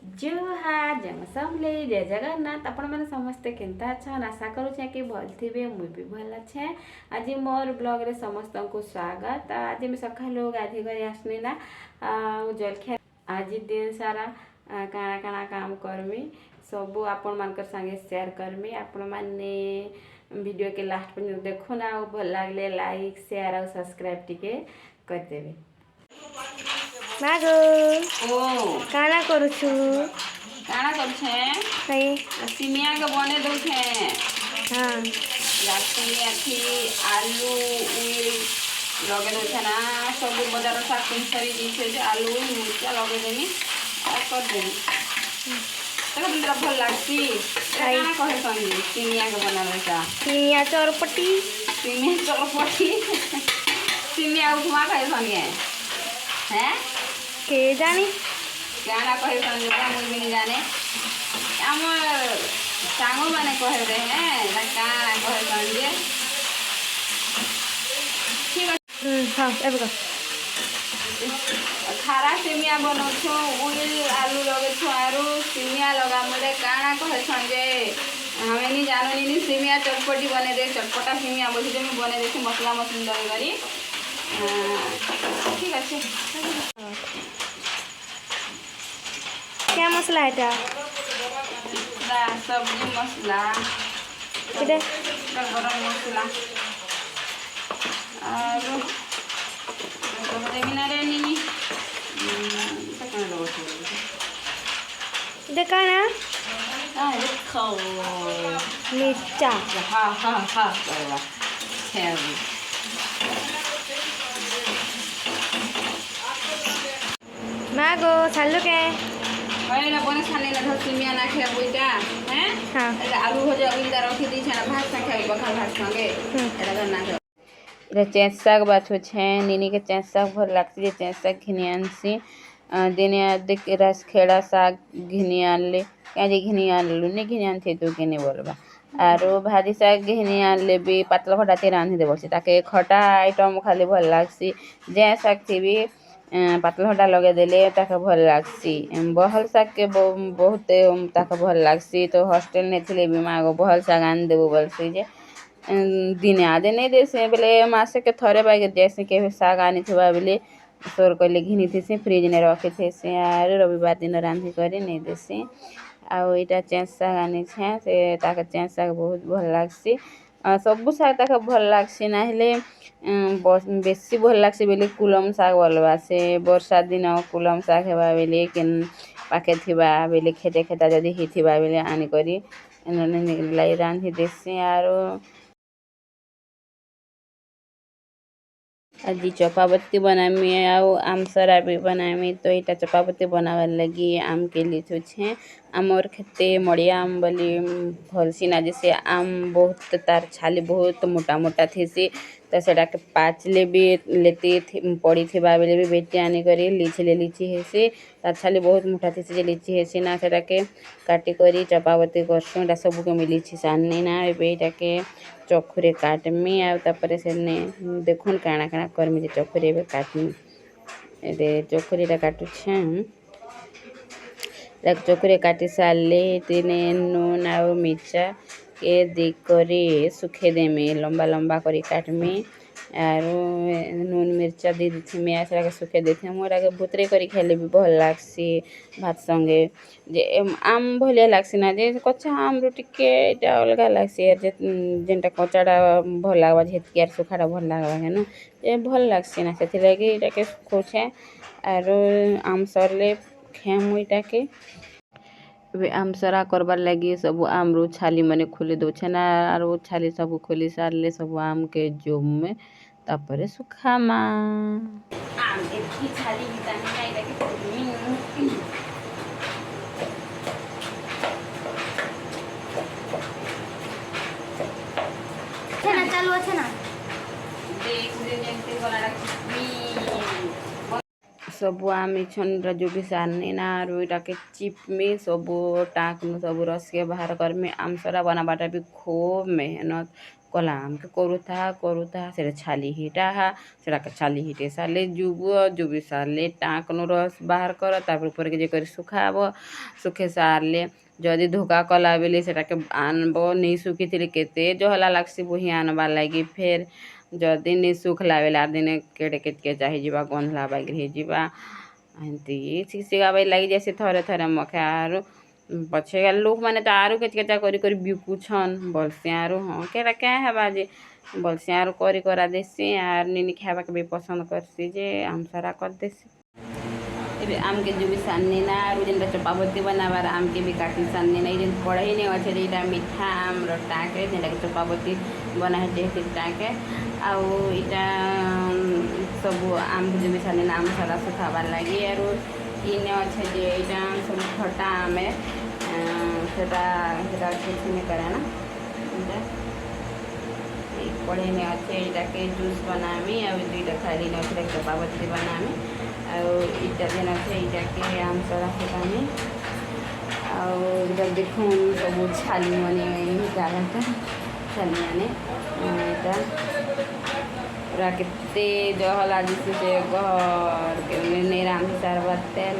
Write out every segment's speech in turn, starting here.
जुहार जय समले जय जगन्नाथ आपण मैंने समस्ते केनता अच्छा आशा करुचे कि भल थे मुई भी भल अच्छे। आज मोर ब्लॉग रे समस्त को स्वागत। आज मैं सका गाधी कर आसनी ना जलखिया आज दिन सारा काଣା काଣା काम करमी सबू आपण मानकर संगे शेयर करमी। आपण माने वीडियो के लास्ट पर्यंत देखो ना भल लागले लाइक शेयर और सब्सक्राइब टिके कर देबे। मागो काना करुछु काଣା करछे नहीं सिमिया के बने दउछे। हाँ सिमिया थी आलू उई लगे दउछे ना सब बाजार साग सरी दिसे आलू मिर्चा लगे देनी और कर देनी तक हमरा भल लागसी। काଣା कहे संगे सिमिया के बनावेता सिमिया चौरपट्टी सिमिया उपमा खाए संगे हैं के जानी काଣା कहे संगे मुई भी नहीं जाने आम सांग मैंने कहे रहे हैं काଣା कहे संगे ठीक है। हाँ एबे कर खारा सिमिया बनाऊ उइल आलू लगे आरु सिमिया लगा मुझे काଣା कहे संगे हमें नहीं जानो नहीं सिमिया चटपटी बने दे चटपटा सिमिया बोली मैं बने देती मसला मसली लगे करी ठीक अच्छे। क्या मसला है टा सब्जी मसला इधर गरम मसला और देखा ना मिर्चा हाँ हाँ हाँ मागो चालू के बने छाने ना सिमिया ना खाए बुईटा हैं हाँ आलू भजा उइलदा रखी दी छाना भात सा खाए बखा भात संगे एटा ना खाए रे चेंच साग बाछो छे नीनी के चेंच साग भर लागती जे चेंच साग घिनी आनसी दिने देख रस खेड़ा साग घिनी आनले काजे घिनी आनलु ने घिनी आनथे तो केने बोलबा आरो भाजी साग घिनी आनले भी पातला खटा ते रांधि देबो से ताके खटा आइटम खाली भल लागसी जे साग थी पातला खटा लगे देले ताके भल लागसी बहल साग के बहुत ताके भल लागसी तो हॉस्टल ने थिले भी मागो बहल साग आन देबो बोलसी जे दिने आदे नहीं देसे बेले मासे के थरे बागे जैसे के साग आनी थवा बेले सोर कले घिनी थेसे फ्रिज ने रखे थेसे आर रविवार दिन रांधि करे नहीं देसे आउ इटा चेंच साग आनी छे से ताके चेंच साग बहुत भल लागसी सबु साग ताके भल लागसी ना हेले बेसी भल लागसी बेले कुलम साग बोलबा से वर्षा दिन कुलम साग हेबा बेले केन पाके थिबा बेले खेते खेता जदी हिथिबा बेले आनी करी लाई रांधि देसे आरो आज चपापत्ती बनामी आउ आम सरा भी बनामी तो यहाँ चपापत्ती बनावार लगी आम के लिए छे आमर खेते मड़िया आम बोली भलसी ना जैसे आम बहुत तार छाली बहुत मोटा मोटा थी तो सेटा के पाचले भी लेते पड़ी थी बेले भी बेटी आनी करी लीची लीची हेसी तार छाली बहुत मोटा थी जे लीची हेसी ना सेटा के काटी करी चपापत्ती करसुँ सब के मिली सानी ना एटा के चखुरे काटमी आउे से देखुन काଣା काଣା करमी चखुरी ए काटमी ए चखुरीटा काटुछे चखुरी काटी सारे तीने नून आउ मिर्चा के देकरी सुखे देमी लंबा लंबा करी काटमी आर नून मिर्चा दी थी आगे सुखे दी मोर आगे भुतरे करी खाइले भी भल लागसी भात संगे जे आम भलिया लागसी ना जे कच्चा आम रो टिके एटा अलगा लागसी जेनटा कच्चाटा भल लागबा हेतकी आर सुखाटा भल लागबा केन जे भल लागसी ना से लगे एटा के सुखोछे आर आम सरले खेम इटा के आम सरा करबार लगी सब आम रो छाली माने खोले दउछे ना आर छाली सब खोली सारले सब आम के जोम में तापरे सुखामा आम देखी छाली बितानी ना इटा के छेना चालू আছে না देख दे जेंते वाला सब आम छन जो भी सारनी ना रोईटा के चिप में सब टाँक में सब रस के बाहर कर में आम सरा बनाबाटा भी खूब मेहनत କଲା ଆମକେ କରୁଥା ସେଟା ଛାଲି ହିଟା ସେଟାକେ ଛାଲି ହିଟେ ସାରିଲେ ଜୁବି ସାରିଲେ ଟାଙ୍କନୁ ରସ ବାହାର କର ତାପରେ ଉପରେ ଯେ କରି ଶୁଖାବ ଶୁଖେଇ ସାରିଲେ ଯଦି ଧୋକା କଲା ବେଲେ ସେଟାକେ ଆନବ ନେଇ ଶୁଖିଥିଲେ କେତେ ଜହଲା ଲାଗ୍ସି ବହି ଆନବାର୍ ଲାଗି ଫେର୍ ଯଦି ନେଇ ଶୁଖଲା ବେଲେ ଆର୍ ଦିନେ କେଡ଼େ କେଚକେଚା ହେଇଯିବା ଗନ୍ଧଲା ବାଗିର ହେଇଯିବା ଏମିତି ଶିଖା ବାଇ ଲାଗି ଯାଏସି ଥରେ ମକେ ଆରୁ ପଛେ ଲୋକମାନେ ତ ଆରୁ କେଚକେଚା କରି ବିକୁଛନ୍ ବଲ୍ସି ଆରୁ ହଁ କେଟା କେଁ ହେବା ଯେ ବଲ୍ସି ଆରୁ କରି କରା ଦେସି ଆର୍ ନିନି ଖାଇବାକେ ବି ପସନ୍ଦ କରସି ଯେ ଆମସରା କରିଦେସି ଏବେ ଆମକେ ଜୁବି ସାନିନା ଆରୁ ଯେନ୍ଟା ଚପାବତୀ बनाबार आमके भी काटी सानने नहीं जेन कढ़ई ने अच्छे जेटा मीठा आमर टाके जेटा चपाबती बना है टाके आउ इटा सब आम जूबी सानने आम सारा सुखाबार लगी आरु इने अच्छे जे इटा सब खटा आमे सेटा कुछ नहीं करे ना कढ़ई में अच्छे इटा के जूस बनामी और दुईटा थाली ने अच्छे चपाबती बनामी और इटा दिन अच्छे इटा के आम सारा सुखामी और देखूँ सब छाली मनी गाता छाली माने इटा पूरा केते जहला जिसे से घर के नेराम सार बतेल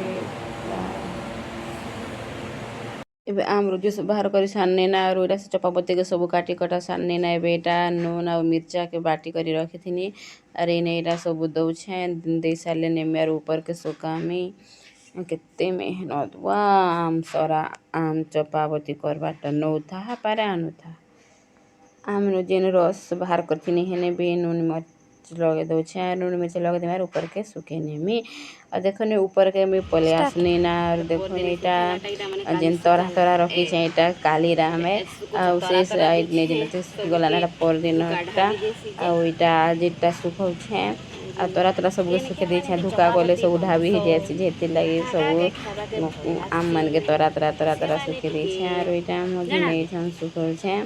एबे आमरो जूस बाहर करी सानने ना और इटा से चपाबती के सब काटी कटा सानने ना एबे इटा नून और मिर्चा के बाटी करी रखी थी अरे इने इटा सब दौछे दे सारे नेमे ऊपर के सुकामी केते मेहनत वा आम सरा आम चपाबती करबाटा नौथा पारे आनुथा आम जेन रस बाहर करथिनी हेने भी नून मिर्च लगे दौछे नून मिर्च लगे देमार ऊपर के सुखे नेमी और देखने ऊपर के मैं पले आसनी ना और देखने इटा जेन तरा रखी छे इटा काली राम है और से साइड ने जेन सुखी गला ना पर दिनटा और इटा जेटा सुखौ छे आ तोरा सब सुखे दे छे धुका गले सब ढाबी ही जैसी जेति लगी सब आम मन के तोरा सुखे दे छे और इटा मगे नहीं छन सुखौ छे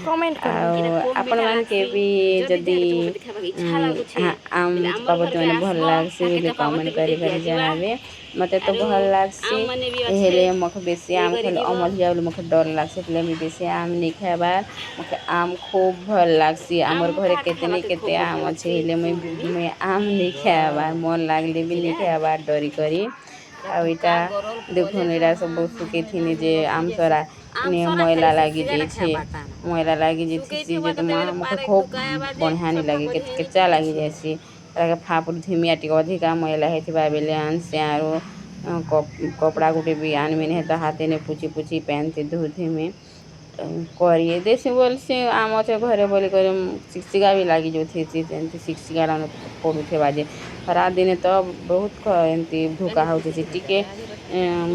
कमेंट आपण मान के भी जदी आम चपाबती मैंने भल लागसी बोले कमेंट करी जनाबे मते तो भल लागसी हेले मखे बेसी आम खेले अमल हिया बोले मखे डर लागसी એટલે मी बेसी आम नहीं खाबार मखे आम खूब भल लागसी आमर घरे केते आम अछि हेले मैं आम नहीं खाबार मन लागले भी नहीं खाबार डरी करी आ इटा देखुन इटा सब सुके थिनी जे आम सरा ने मैला लागी जेछि जे तो मखे खूब बढ़िया नहीं लगे केचा लागी जैसी ताके फापुर धिमिया टिक अधिका मैला हेथिबा बेले आनसे आरो कपड़ा गुटे भी आनमी नहीं तो हाथे ने पुची पहनते धुधी में करिए देसी बोल से आम अच्छे घरे बोली कर शिक्षिका भी लगी जो थी शिक्षिका पड़ुथे बाजे खरा दिन तो बहुत एमती धोका होती टिके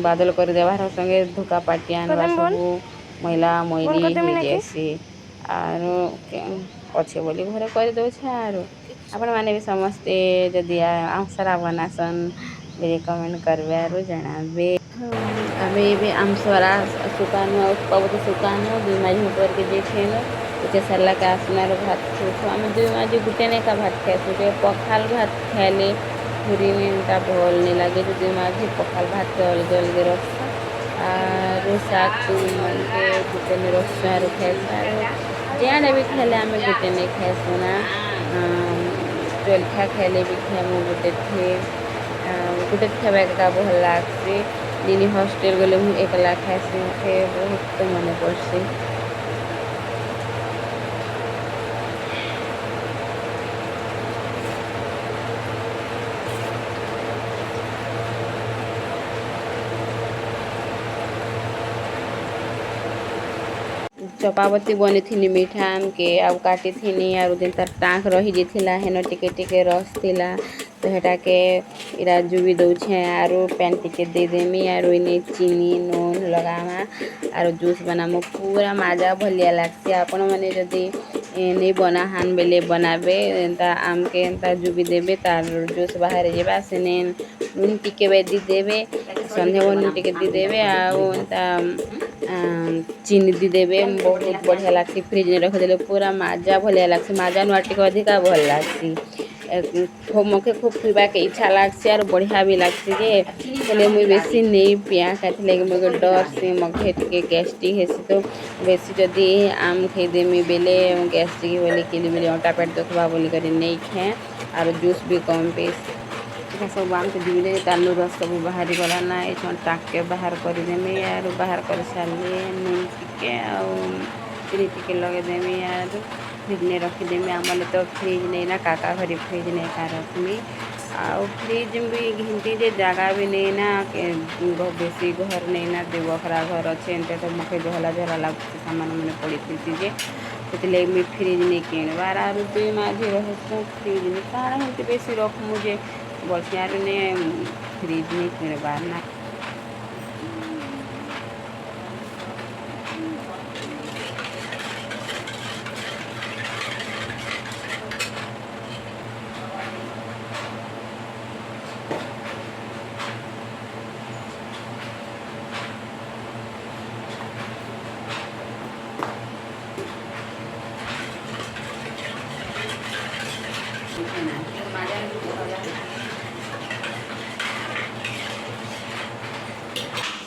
बादल कर देवार संगे धोका पाटी आनवा सब मैला मैली जैसी आर अच्छे बोली घरे कर दौछे आर आपण मैंने भी समस्ते जदि आम सारा बनासन मेरे कमेंट करबे आरो जनाबे आमे भी आम सारा सुकानो चपाबती सुकानो दुई माजी ऊपर के देखेनो उके सरला के आसनार भात खाऊ आम दुई माजी गुटे ने का भात खाएसु जे पखाल भात खाइले पूरी नींदा भल नहीं लगे जो दुई माजी पखाल भात के अलग रस आर साग मन के गुटे ने रस आरो खाएसु जेने भी खाइले आम गुटे ने खाएसु ना जलखा खाइले भी खाएमु गुटे खाइबा का भल लागसी दिनी हॉस्टेल गले मु एकला खाएसी मके बहुत मन पड़सी चपाबती बनी थी मीठा आम के आउ काटी थी आर दिन तार टाँक रही जाइला हेन टिके रस थिला तो हेटा के इरा जुबी दौछे आरो पैन टिके दे देमी आरो इने चीनी नून लगामा आरो जूस बनामो पूरा मजा भलिया लागसी आपण माने जदी नहीं बना हान बेले बनाबे एंता आम के एंता जुबी देबे तार जूस बाहर जेबा सेने नून टिके बेदी देबे संध्या नून टिके दी देबे आउ एंता चीनी दी देबे बहुत बढ़िया लागसी फ्रिज में रख देले पूरा मजा भलिया लागसी मजा नुआ टिके अधिका भल लागसी मके खूब पीवा के इच्छा लागसी और बढ़िया भी लागसी जे हेले मुई बेसी नहीं पिया कहले मोके डर से मके टिके गैस्ट्रिक हेसी तो बेसी जदि आम खाईदेमी बेले गैस्ट्रिक बोली किली बोली अटा पेट दुखबा बोली कर नहीं खाए और जूस भी कम पी सब आम के दिले तालू रस सब बाहर गला ना ये टाके बाहर करदेमी यार बाहर कर सारे नीम टिके चीनी टिके लगेदेमी यार फ्रिज में रखीदेमी आम तो फ्रिज नहीं ना काका घरी फ्रिज नहीं का रखमी आ फ्रिज भी घिंटी जे जगह भी नहीं ना बेसी घर नहीं ना दे बखरा घर अच्छे एंते तो मके झला झला लगुच सामान मैंने पड़ी थी जे से मुझे फ्रिज नहीं किणवार आर दुई माझी रहे फ्रिज नहीं काण हेल्थ बेसी रख मुझे बसियार ने फ्रिज नहीं किणवार ना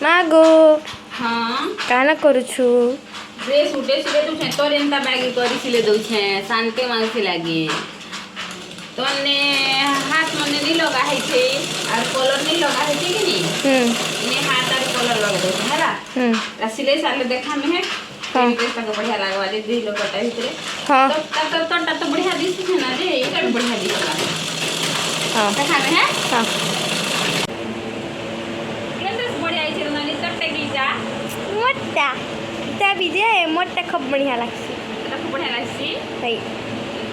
ମାଗୋ हाँ କାଣା କରୁଛୁ? ड्रेस उठे सिले तू तोर एंता बैगी करी सिले दउछे शांति मांगसी लागे तोने हाथ मने नहीं लगा है छे और कलर नहीं लगा है छे कि नहीं इने हाथ और कलर लगा दो हैला सिले साले देखा में है ड्रेस तक बढ़िया लागवा दे दी लोग कटा भीतर हाँ तो बढ़िया दिस है ना रे एटा भी बढ़िया दिसला हाँ देखा में है हाँ मोटा ता बीजे मोटा खूब बढ़िया लगसी खूब बढ़िया लागसी सही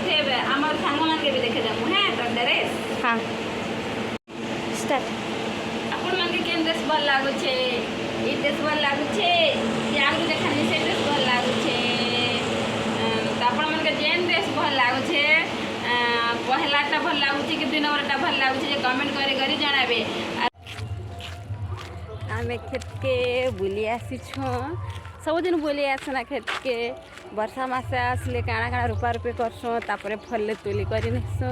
थे हमर संग मान के भी देखे जामु है तो ड्रेस हाँ स्टार्ट अपन मान के केन ड्रेस भल लागु छे ई ड्रेस भल लागु छे या आगु देखानी से ड्रेस भल लागु छे तो अपन मान के जेन ड्रेस भल लागु छे पहलाटा भल लागु छे कि दुई नंबरटा भल लागु छे जे कमेंट करे करी जणाबे आमे खेत के बुली आसी छो सबुदिन बुली आसना खेत के वर्षा मासे आसले काଣା काଣା रूपा रूपी करसो तापरे फलले तुली करी नेसो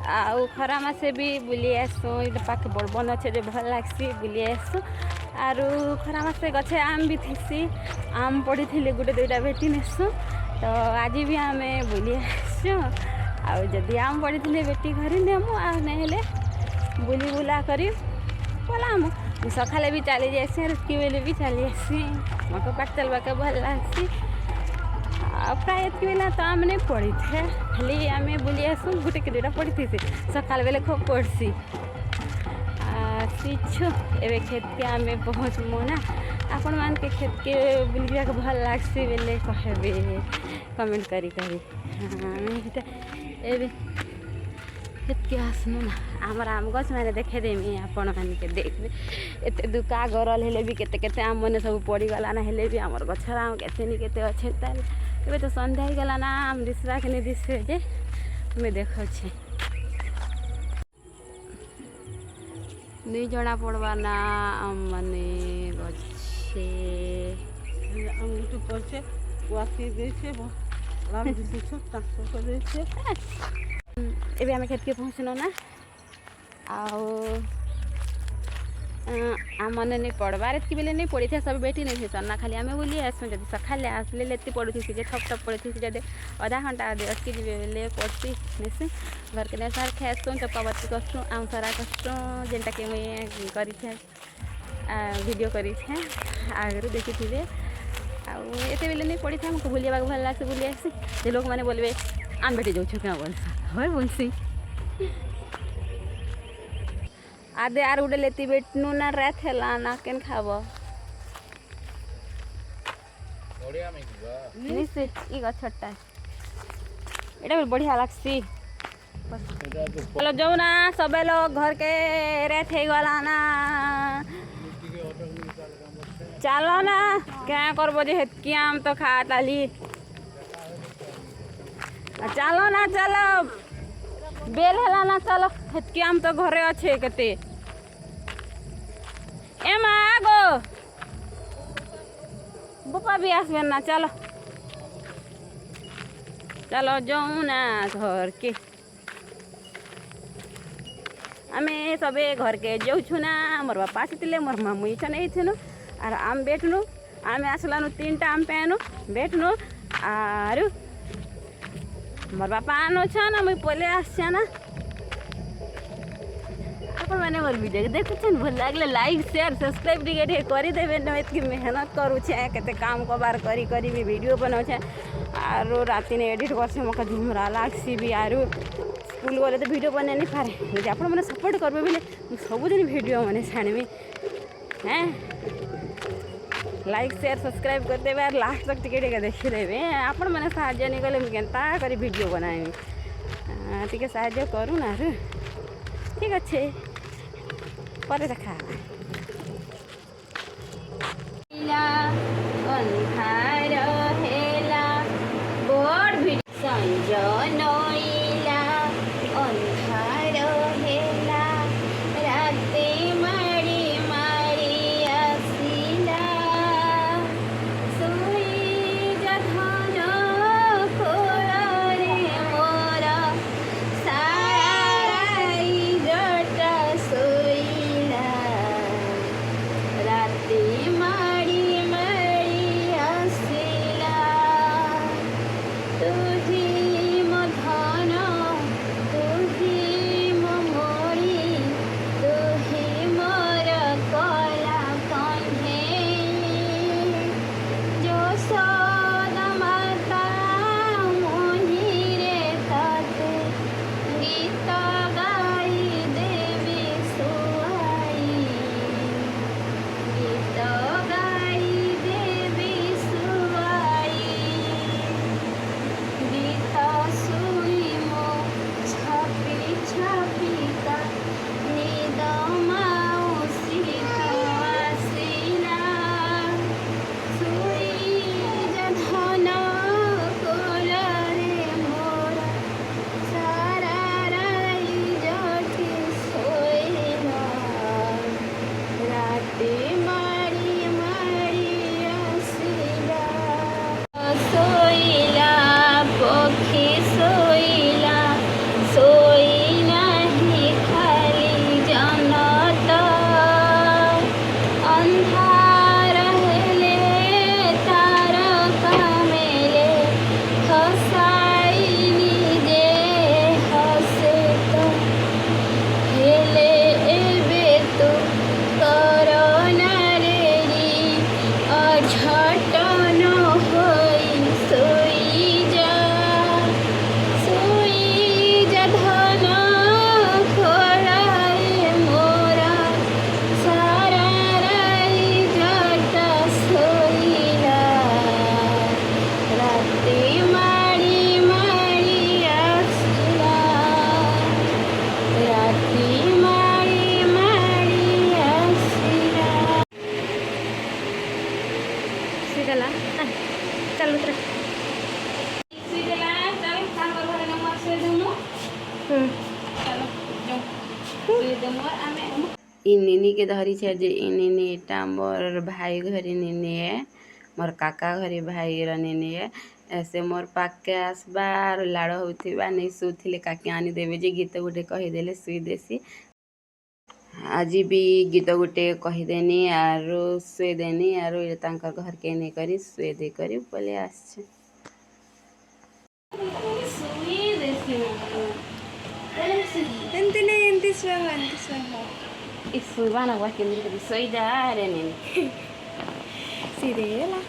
आउ खरा मासे भी बुली आसो इटा पाखे बड़ बन अच्छे जे भल लागसी बुली आसो आरु खरा मासे गछे आम भी थीसी आम पड़ी थिले गुटे दुईटा बेटी नेसो तो आज भी आमे बुली आसो आउ जदि आम पड़ी थिले बेटी घरे नेमु आ नेले बुली बुला करी पलामु सकाले भी चली जासी रुकी बेले भी चली आसी मको पाठ चलवा के भल लागसी प्राय एतकी बेला तो आम नहीं पड़ी थे खाली आम बुली आसू गुटे के दुटा पड़ी थी सकाल बेले खूब पड़सी सीछु एवं खेत के आम पहुँचमु ना आपण मान के खेत के बुलिया के भल लागसी बेले कहबे कमेंट करी करी हाँ एवं खेत के आसनु ना आमर आम गछ मैंने देखे देमी आपण मान के देखबे एते दुका गरल हेले भी केते केते आम मने सब पड़ी गला ना हेले भी आमर गछर आम केते नि केते अच्छे ताल एबे तो संध्या ही गला ना आम दिसरा के नि दिसे जे मैं देखौ छी नहीं जना पड़वा ना आम मने गछे आम तो पछे वासी देछे आम दिसे छोटा को देछे एबे आम खेत के पहुँचल ना आम मैंने नहीं पड़बार एतकी बेले नहीं पड़ी थे सब बेटी नहीं थे ना खाली आम बुली आसू जब सकाले आसले लेती पड़ी थी जे ठप ठप पड़ी थी जब आधा घंटा अटकी जी बेले पड़ती नेसी घर के सार खाएसू चपाबती करसूँ आम सारा करसूँ जेनटा कि मुझे करी वीडियो करी आगे देखी थे आते बेले नहीं पड़ी था बुलिया भल लगे बुली आसी जे लोक मैंने बोलबे आम बेटी जाऊँ क्या बोलसा है बोलसी आदे आर उड़े लेती बेटनू ना रात है ना केन खाब निसे ई गछटा एटा भी बढ़िया लागसी चलो जाऊ ना सबे लोग घर के रात है गला ना चलो ना क्या करबो जे हेतकी आम तो खा ताली चलो ना चलो बेल हेला ना चलो हेतकी आम तो घरे अच्छे केते ए मागो बपा भी आसबे ना चलो चलो जाऊँ ना घर के आमे सबे घर के जाऊँ ना मोर बापा आसी मोर मामू इच्छा नहीं थेनु आर आम बैठनु आम आसलानु 3टा आम पेनु बैठनु आरु मोर बापा आनो छन मुई पले आसछना अपन मैंने मोर वीडियो देखुछन भल लागले लाइक शेयर सब्सक्राइब टिके करी देबे न एतकी मेहनत करू छे केते काम को बार करी करी भी वीडियो बनाउ छे आरो राती ने एडिट करछे मका झुमरा लागसी भी आरो स्कूल गले तो वीडियो बने नहीं पारे यदि आपण माने सपोर्ट करबे बिले सब दिन वीडियो माने छाणबी हैं लाइक शेयर सब्सक्राइब कर देबे और लास्ट तक टिके टिके देखि देबे आपण माने सहाय्य नहीं कले केनता करी वीडियो बनाएबी टिके सहाय्य करू ना रे ठीक अच्छे पर देखा अन्हार हेला बोर्ड भी संज नइला अन्हार हेला राते मारी मारी आसिला सुई जधन खोलरे मोरा साराई जटा सोइला राते मारी मारी आसिला तुझी मो धन तुझी मो मोरी तुझी मोर कला कन्हे जो सदा माता मोहिरे ताते गीत गाई देवी सुहाई गीत गाई देवी सुहाई गीत सुई मो छापी छापी का निद माउसी आसिला सुई जधन कोलरे मोरा सारा राई जटी सोइला राते मारी मारी आसिला सोइला पक्षी सोइला सोई नाही खाली जनता अन्धार हेले तारका मेले हसाई निजे हसे तो हेले एबे तो करोना रे अझटन होई सोई जा धन खोलाए मोरा सारा राई जटा सोइला राते मारी मारी आसिला राते मारी मारी आसिला सीगला चल उतर सीगला चल सांगर घरे नमर से देमु चलो जो से देमु आमे इ निनी के धरी छे जे इ निनी एटा मोर भाई घरे निनी है मोर काका घरे भाई र निनी है ऐसे मोर पाके आसबार लाड़ होथिबा नहीं सुथिले काकी आनी देबे जे गीत गुटे कहि देले सुई देसी आज भी गीत गुटे कहीदेनी आरो सुए देनी आरो ये तांकर घर के नहीं करी सुए दे करी पले आसछे सुई देसी एंती नहीं एंती स्वाहा इस सुईबा ना के लिए सोई जा रे नहीं सीधे ला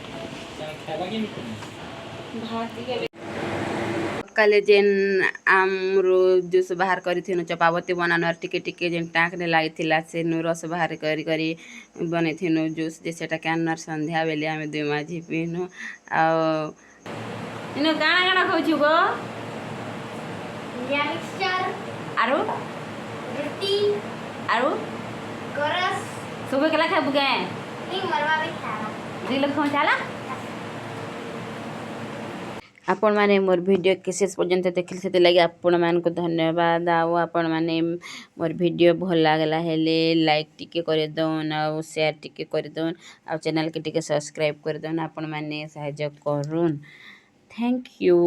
भाती के कले जेन आमरो जूस बाहर करी थिनु चपावती बनानर टिके टिके जेन टाँक ने लाई थिला से नु रस बाहर करी करी बने थिनु जूस जे सेटा कैनर संध्या बेले आमे दुई माझी पीनु आ इनो गाना गाना खाउछु गो या मिक्सचर आरो रोटी आरो गरस सुबह केला खाबु गे नहीं मरवा भी खाना दिल खाउ चाला आपण माने मोर वीडियो के शेष पर्यंत देखिल से लगे आपण मान को धन्यवाद आओ आपण माने मोर वीडियो भल लागला हेले लाइक टिके करे दोन आ शेयर टिके करे दोन आ चैनल के टिके सब्सक्राइब करे दोन आपण माने सहायता करून थैंक यू।